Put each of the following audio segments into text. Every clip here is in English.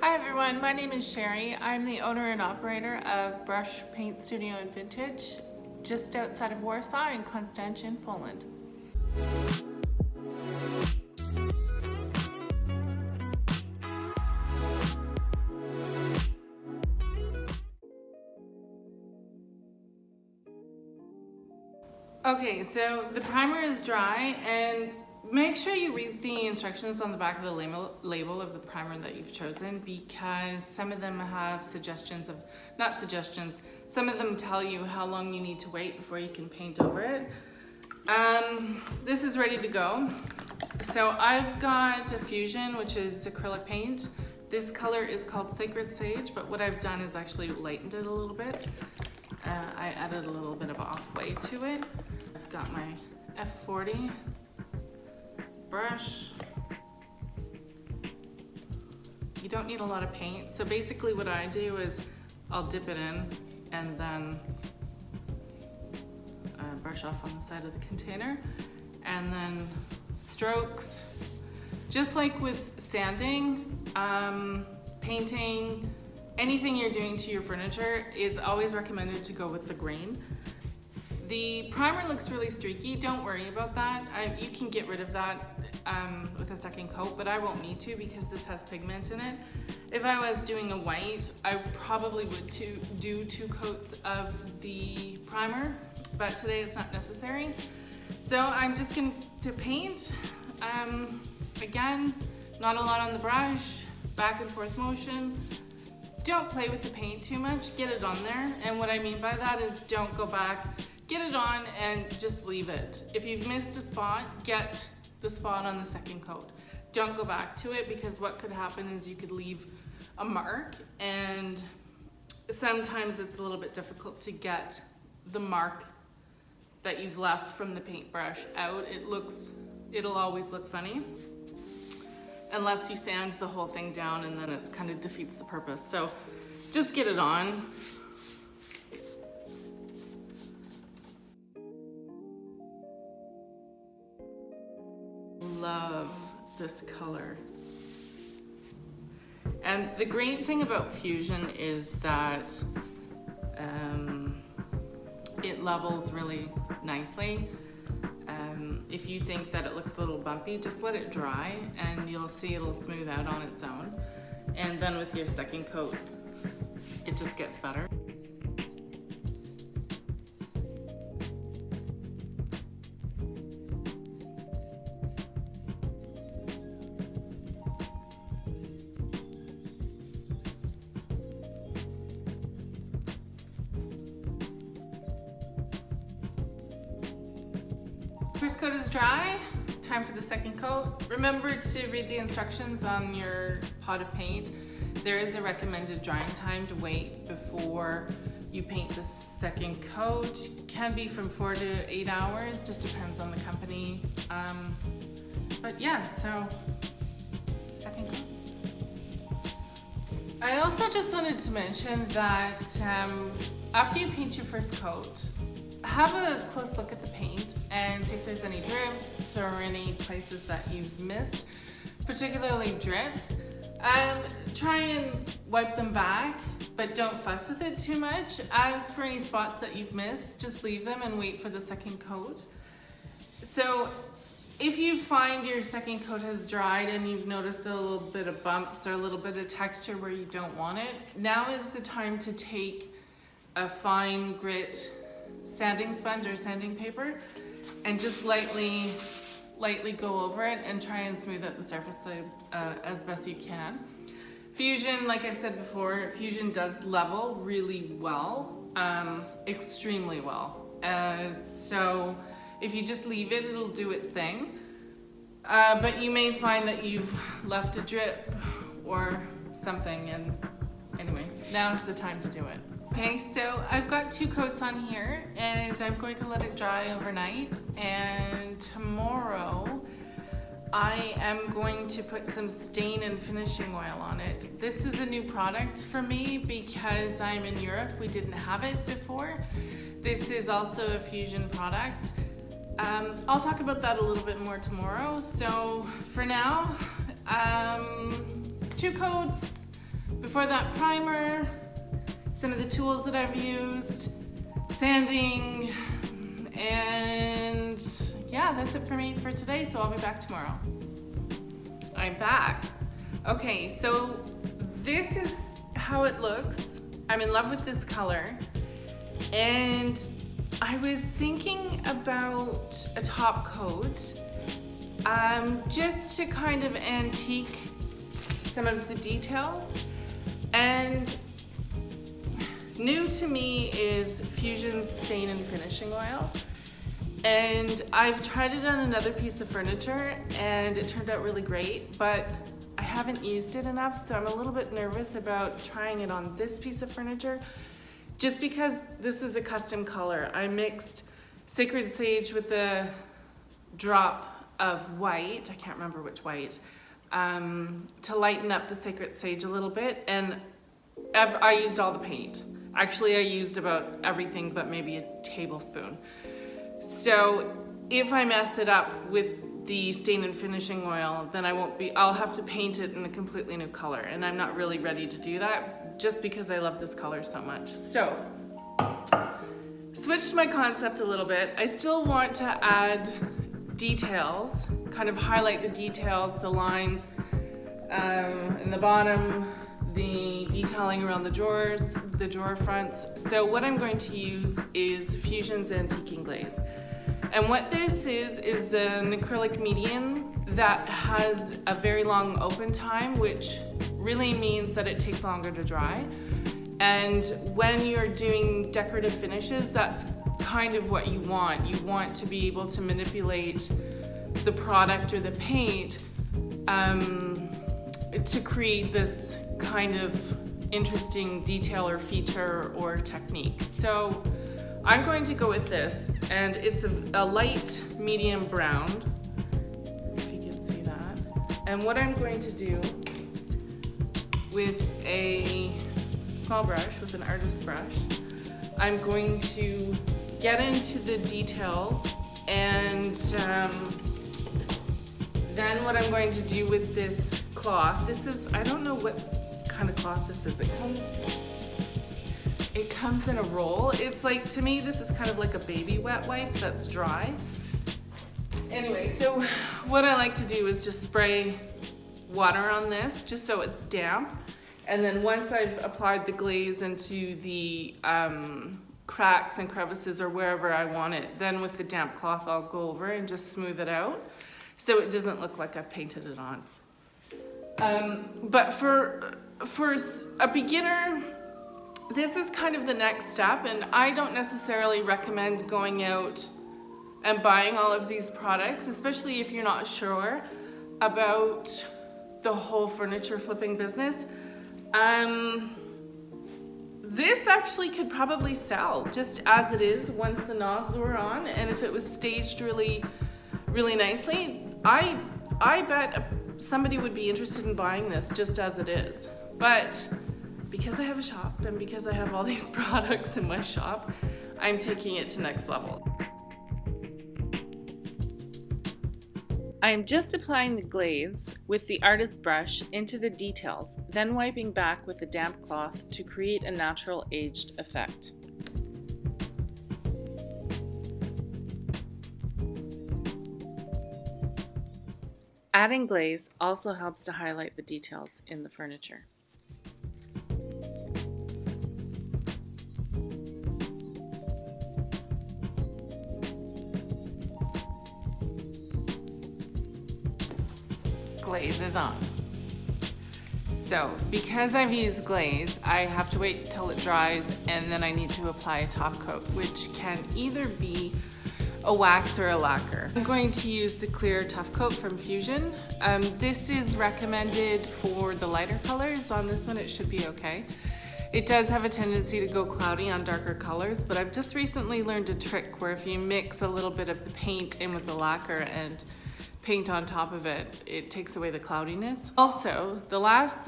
Hi everyone, my name is Sherry. I'm the owner and operator of Brush Paint Studio and Vintage, just outside of Warsaw in Konstantin, Poland. Okay, so the primer is dry, and make sure you read the instructions on the back of the label of the primer that you've chosen, because some of them have some of them tell you how long you need to wait before you can paint over it. This is ready to go. So I've got a Fusion, which is acrylic paint. This color is called Sacred Sage, but what I've done is actually lightened it a little bit. I added a little bit of off-white to it. I've got my F40 brush. You don't need a lot of paint. So basically what I do is I'll dip it in and then brush off on the side of the container, and then strokes. Just like with sanding, painting, anything you're doing to your furniture, it's always recommended to go with the grain. The primer looks really streaky. Don't worry about that. You can get rid of that with a second coat, but I won't need to because this has pigment in it. If I was doing a white, I probably would do 2 coats of the primer, but today it's not necessary. So I'm just going to paint. Again, not a lot on the brush, back and forth motion. Don't play with the paint too much, get it on there. And what I mean by that is don't go back, get it on and just leave it. If you've missed a spot, get the spot on the second coat. Don't go back to it, because what could happen is you could leave a mark, and sometimes it's a little bit difficult to get the mark that you've left from the paintbrush out. It'll always look funny unless you sand the whole thing down, and then it's kind of defeats the purpose. So just get it on. Love this color. And the great thing about Fusion is that it levels really nicely. If you think that it looks a little bumpy, just let it dry and you'll see it'll smooth out on its own. And then with your second coat, it just gets better. First coat is dry, time for the second coat. Remember to read the instructions on your pot of paint. There is a recommended drying time to wait before you paint the second coat. Can be from 4 to 8 hours, just depends on the company. But yeah, so second coat. I also just wanted to mention that after you paint your first coat, have a close look at the paint and see if there's any drips or any places that you've missed, particularly drips. Try and wipe them back, but don't fuss with it too much. As for any spots that you've missed, just leave them and wait for the second coat. So if you find your second coat has dried and you've noticed a little bit of bumps or a little bit of texture where you don't want it, now is the time to take a fine grit sanding sponge or sanding paper and just lightly go over it and try and smooth out the surface as best you can. Fusion, like I've said before, Fusion does level really well, extremely well. So if you just leave it, it'll do its thing. But you may find that you've left a drip or something, and anyway, now's the time to do it. Okay, so I've got 2 coats on here and I'm going to let it dry overnight, and tomorrow I am going to put some stain and finishing oil on it. This is a new product for me because I'm in Europe. We didn't have it before. This is also a Fusion product. I'll talk about that a little bit more tomorrow. So for now, 2 coats, Before that, primer, some of the tools that I've used, sanding, and yeah, that's it for me for today, so I'll be back tomorrow. I'm back. Okay, so this is how it looks. I'm in love with this color, and I was thinking about a top coat, just to kind of antique some of the details. And new to me is Fusion's Stain and Finishing Oil. And I've tried it on another piece of furniture and it turned out really great, but I haven't used it enough, so I'm a little bit nervous about trying it on this piece of furniture, just because this is a custom color. I mixed Sacred Sage with a drop of white, I can't remember which white, to lighten up the Sacred Sage a little bit, and I used all the paint. Actually, I used about everything but maybe a tablespoon. So if I mess it up with the Stain and Finishing Oil, then I'll have to paint it in a completely new color, and I'm not really ready to do that just because I love this color so much. So, switched my concept a little bit. I still want to add details, kind of highlight the details, the lines in the bottom, the detailing around the drawers, the drawer fronts. So what I'm going to use is Fusion's Antiquing Glaze. And what this is an acrylic medium that has a very long open time, which really means that it takes longer to dry. And when you're doing decorative finishes, that's kind of what you want. You want to be able to manipulate the product or the paint to create this kind of interesting detail or feature or technique. So I'm going to go with this, and it's a light medium brown, if you can see that. And what I'm going to do with a small brush, with an artist brush, I'm going to get into the details, and then what I'm going to do with this cloth, I don't know what kind of cloth this is. It comes in a roll. It's like, to me, this is kind of like a baby wet wipe that's dry. Anyway, so what I like to do is just spray water on this, just so it's damp. And then once I've applied the glaze into the cracks and crevices or wherever I want it, then with the damp cloth, I'll go over and just smooth it out so it doesn't look like I've painted it on. But for a beginner, this is kind of the next step, and I don't necessarily recommend going out and buying all of these products, especially if you're not sure about the whole furniture flipping business. This actually could probably sell just as it is once the knobs were on, and if it was staged really, really nicely, I bet somebody would be interested in buying this just as it is. But because I have a shop and because I have all these products in my shop, I'm taking it to next level. I'm just applying the glaze with the artist brush into the details, then wiping back with a damp cloth to create a natural aged effect. Adding glaze also helps to highlight the details in the furniture. Glaze is on. So because I've used glaze, I have to wait till it dries, and then I need to apply a top coat, which can either be a wax or a lacquer. I'm going to use the clear tough coat from Fusion. This is recommended for the lighter colors. On this one it should be okay. It does have a tendency to go cloudy on darker colors, but I've just recently learned a trick where if you mix a little bit of the paint in with the lacquer and paint on top of it, it takes away the cloudiness. Also,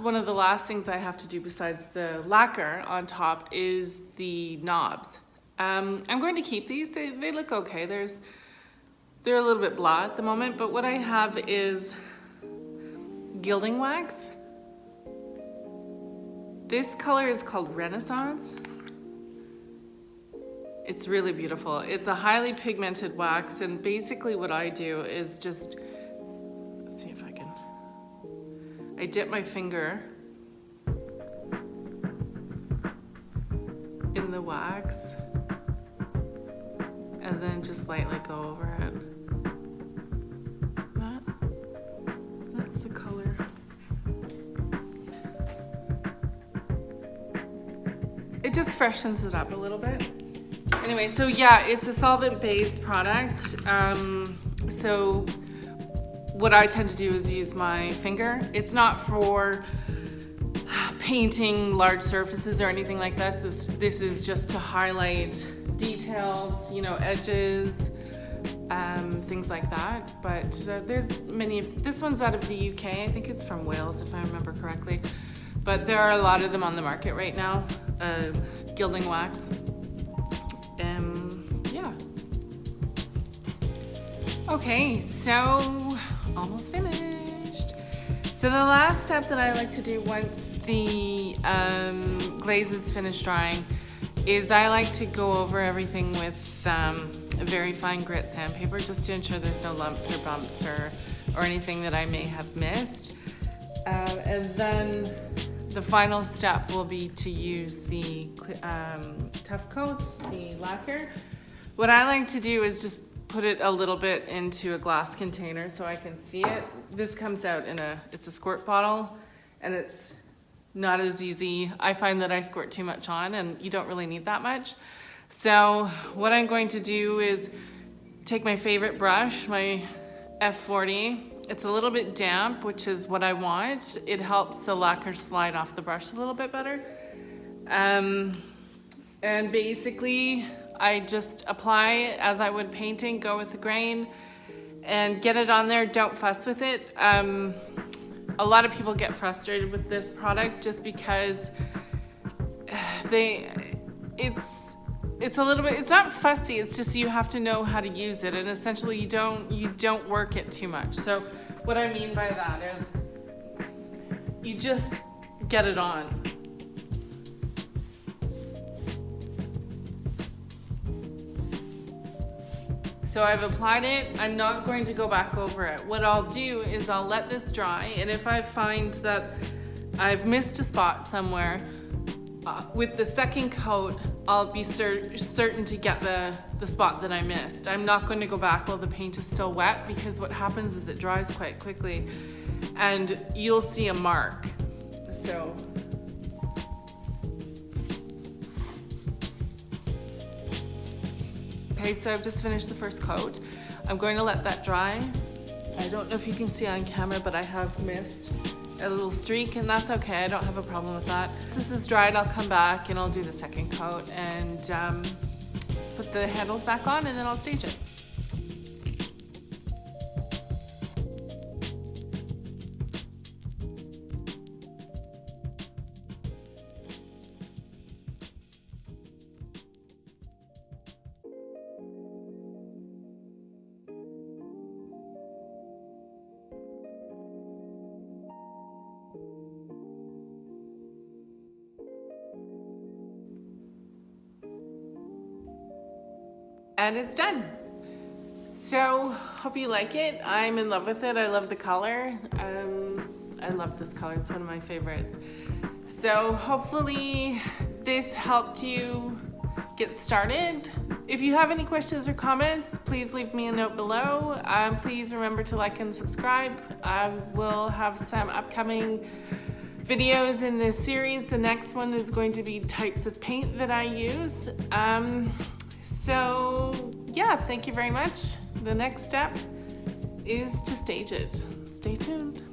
one of the last things I have to do besides the lacquer on top is the knobs. I'm going to keep these. They look okay. They're a little bit blah at the moment, but what I have is gilding wax. This color is called Renaissance. It's really beautiful. It's a highly pigmented wax, and basically what I do is just, let's see if I can, I dip my finger in the wax and then just lightly go over it. That's the color. It just freshens it up a little bit. Anyway, so yeah, it's a solvent-based product. So what I tend to do is use my finger. It's not for painting large surfaces or anything like this. This is just to highlight details, you know, edges, things like that. But there's many, this one's out of the UK. I think it's from Wales, if I remember correctly. But there are a lot of them on the market right now, gilding wax. Yeah. Okay, so almost finished. So the last step that I like to do once the glaze is finished drying is I like to go over everything with a very fine grit sandpaper, just to ensure there's no lumps or bumps or anything that I may have missed. And then the final step will be to use the Tough Coat, the lacquer. What I like to do is just put it a little bit into a glass container so I can see it. This comes out in it's a squirt bottle, and it's not as easy. I find that I squirt too much on, and you don't really need that much. So what I'm going to do is take my favorite brush, my F40. It's a little bit damp, which is what I want. It helps the lacquer slide off the brush a little bit better. And basically, I just apply it as I would painting, go with the grain, and get it on there. Don't fuss with it. A lot of people get frustrated with this product just because it's a little bit, it's not fussy, it's just you have to know how to use it, and essentially you don't work it too much. So what I mean by that is you just get it on. So I've applied it. I'm not going to go back over it. What I'll do is I'll let this dry, and if I find that I've missed a spot somewhere, with the second coat, I'll be certain to get the spot that I missed. I'm not going to go back while the paint is still wet, because what happens is it dries quite quickly and you'll see a mark. So okay, so I've just finished the first coat. I'm going to let that dry. I don't know if you can see on camera, but I have missed a little streak, and that's okay. I don't have a problem with that. Once this is dried, I'll come back and I'll do the second coat and put the handles back on, and then I'll stage it. And it's done. So, hope you like it. I'm in love with it. I love the color. I love this color. It's one of my favorites. So, hopefully this helped you get started. If you have any questions or comments, please leave me a note below. Please remember to like and subscribe. I will have some upcoming videos in this series. The next one is going to be types of paint that I use. So yeah, thank you very much. The next step is to stage it. Stay tuned.